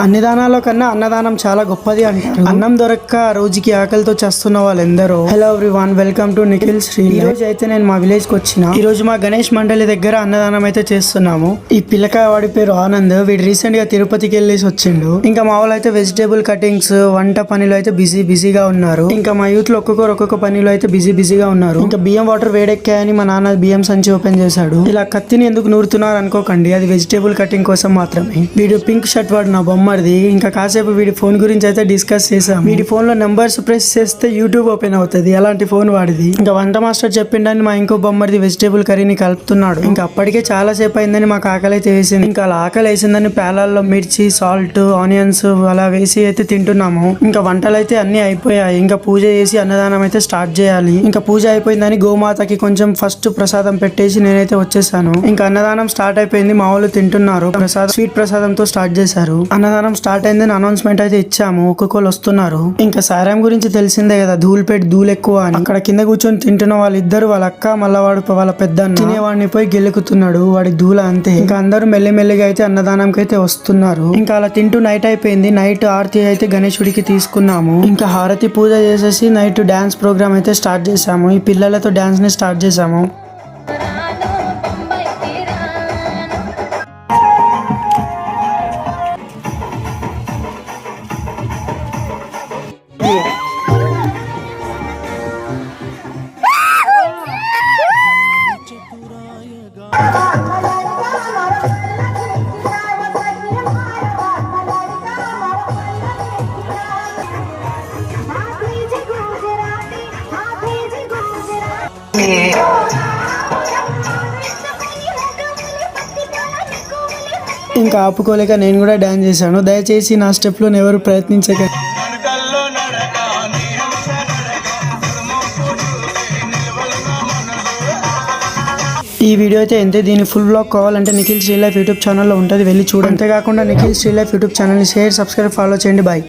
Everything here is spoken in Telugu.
అన్ని దానాల కన్నా అన్నదానం చాలా గొప్పది అంటారు. అన్నం దొరక్క రోజుకి ఆకలితో చేస్తున్న వాళ్ళెందరో. Hello everyone, welcome to Nikhil Sri. ఈ రోజు అయితే నేను మా విలేజ్ కి వచ్చిన. ఈ రోజు మా గణేష్ మండలి దగ్గర అన్నదానం అయితే చేస్తున్నాము. ఈ పిల్లకాయ వాడి పేరు ఆనంద్. వీడు రీసెంట్ గా తిరుపతికి వెళ్ళేసి వచ్చిండు. ఇంకా మా వాళ్ళు అయితే వెజిటేబుల్ కటింగ్స్ వంట పనిలో అయితే బిజీగా ఉన్నారు. ఇంకా మా యూత్ లో ఒక్కొక్క పనిలో అయితే బిజీగా ఉన్నారు. ఇంకా బియ్యం వాటర్ వేడెక్కాయని మా నాన్న బియ్యం సంచి ఓపెన్ చేశాడు. ఇలా కత్తిని ఎందుకు నూరుతున్నారు అనుకోకండి, అది వెజిటేబుల్ కటింగ్ కోసం మాత్రమే. వీడు పింక్ షర్ట్ వాడు నా బొమ్మది. ఇంకా కాసేపు వీడి ఫోన్ గురించి అయితే డిస్కస్ చేసాం. వీడి ఫోన్ లో నెంబర్స్ ప్రెస్ చేస్తే యూట్యూబ్ ఓపెన్ అవుతుంది. అలాంటి ఫోన్ వాడిది. ఇంకా వంట మాస్టర్ చెప్పిండని మా ఇంకో బొమ్మది వెజిటేబుల్ కర్రీని కలుపుతున్నాడు. ఇంకా అప్పటికే చాలా సేపు అయిందని మాకు ఆకలి అయితే వేసింది. ఇంకా అలా ఆకలి వేసిందని పేలాల్లో మిర్చి, సాల్ట్, ఆనియన్స్ అలా వేసి అయితే తింటున్నాము. ఇంకా వంటలు అయితే అన్ని అయిపోయాయి. ఇంకా పూజ చేసి అన్నదానం అయితే స్టార్ట్ చేయాలి. ఇంకా పూజ అయిపోయిందని గోమాతకి కొంచెం ఫస్ట్ ప్రసాదం పెట్టేసి నేనైతే వచ్చేసాను. ఇంకా అన్నదానం స్టార్ట్ అయిపోయింది. మా వాళ్ళు తింటున్నారు. స్వీట్ ప్రసాదంతో స్టార్ట్ చేశారు. అన్నదానం స్టార్ట్ అయిందని అనౌన్స్మెంట్ అయితే ఇచ్చాము. ఒక్కొక్కరు వస్తున్నారు. ఇంకా సారాం గురించి తెలిసిందే కదా, ధూళి ఎక్కువ అని. అక్కడ కింద కూర్చొని తింటున్న వాళ్ళిద్దరు, వాళ్ళ అక్క మళ్ళా వాడు వాళ్ళ పెద్ద తినేవాడిని పోయి గెలుకుతున్నాడు. వాడి ధూళ అంతే. ఇంకా అందరూ మెల్లిమెల్లిగా అయితే అన్నదానంకి అయితే వస్తున్నారు. ఇంకా అలా తింటూ నైట్ అయిపోయింది. నైట్ ఆరతి అయితే గణేశుడికి తీసుకున్నాము. ఇంకా హారతి పూజ చేసేసి నైట్ డాన్స్ ప్రోగ్రామ్ అయితే స్టార్ట్ చేసాము. ఈ పిల్లలతో డాన్స్ ని స్టార్ట్ చేసాము. ఇంకా ఆపుకోలేక నేను కూడా డాన్స్ చేశాను. దయచేసి నా స్టెప్ లో ఎవరు ప్రయత్నించకండి. ఈ వీడియో అయితే ఎంతే. దీని ఫుల్ బ్లాగ్ కావాలంటే నిఖిల్ శ్రీ లైఫ్ యూట్యూబ్ ఛానల్లో ఉంటుంది, వెళ్ళి చూడండి. అంతేకాకుండా నిఖిల్ శ్రీ లైఫ్ యూట్యూబ్ ఛానల్ని షేర్, సబ్స్క్రైబ్, ఫాలో చేయండి. బాయ్.